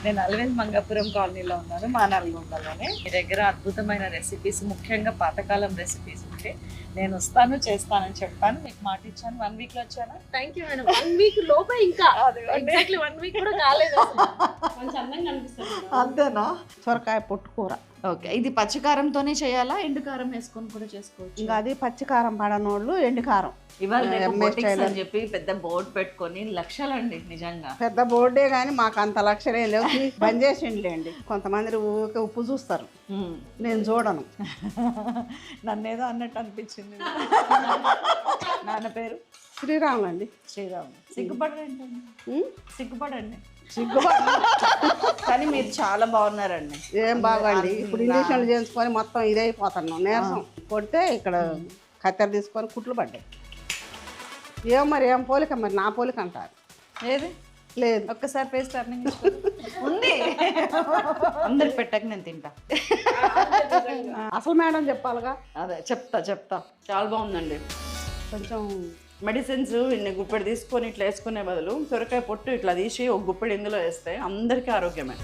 నేను అల్వేల్ మంగాపురం కాలనీలో ఉన్నాను, మా నల్గొండలోనే. మీ దగ్గర అద్భుతమైన రెసిపీస్, ముఖ్యంగా పాతకాలం రెసిపీస్ ఉంటే నేను వస్తాను, చేస్తానని చెప్పాను. మీకు మాట ఇచ్చాను. 1 వీక్ లో వచ్చాను. Thank you madam. 1 వీక్ లోపే ఇంకా ఎగ్జాక్ట్లీ 1 వీక్ కూడా కాలేదు. మంచి అందంగా అనిపిస్తుంది. అంతేనా? సొరకాయ పొట్టు కూర. ఓకే, ఇది పచ్చికారంతోనే చేయాలా, ఎండుకారం వేసుకొని కూడా చేసుకోవచ్చు? ఇంకా అది పచ్చికారం పడనోళ్ళు ఎండుకారం. ఇవాళ రేపు ఎంఏ బోటిక్స్ స్టైల్ అని చెప్పి పెద్ద బోర్డు పెట్టుకొని లక్షలండి నిజంగా. పెద్ద బోర్డే కానీ మాకు అంత లక్షలే లేవు. బంద్ చేసిండులేండి. కొంతమంది ఊరికే ఉప్పు చూస్తారు, నేను చూడను. నన్నేదో అన్నట్టు అనిపించింది. నాన్న పేరు శ్రీరాములు అండి. శ్రీరామ్. సిగ్గుపడరేంటండి? సిగ్గుపడండి. సిగ్గుపడి కానీ మీరు చాలా బాగున్నారండి. ఏం బాగండి. ఇప్పుడు ఇంజక్షన్లు చేయించుకొని మొత్తం ఇదైపోతున్నాం. నీరసం కొడితే ఇక్కడ కత్తెర తీసుకొని కుట్లు పడ్డాయి. ఏం మరి ఏం పోలిక, మరి నా పోలిక అంటారు. ఏది లేదు, ఒక్కసారి ఫేస్ టర్నింగ్ ఉంది. అందరికి పెట్టక నేను తింటా. అసలు మేడం చెప్పాలిగా. అదే చెప్తా. చాలా బాగుందండి. కొంచెం మెడిసిన్స్ ఇన్ని గుప్పెడు తీసుకొని ఇట్లా వేసుకునే బదులు సొరకాయ పొట్టు ఇట్లా తీసి ఒక గుప్పెడు ఇందులో వేస్తే అందరికీ ఆరోగ్యమే.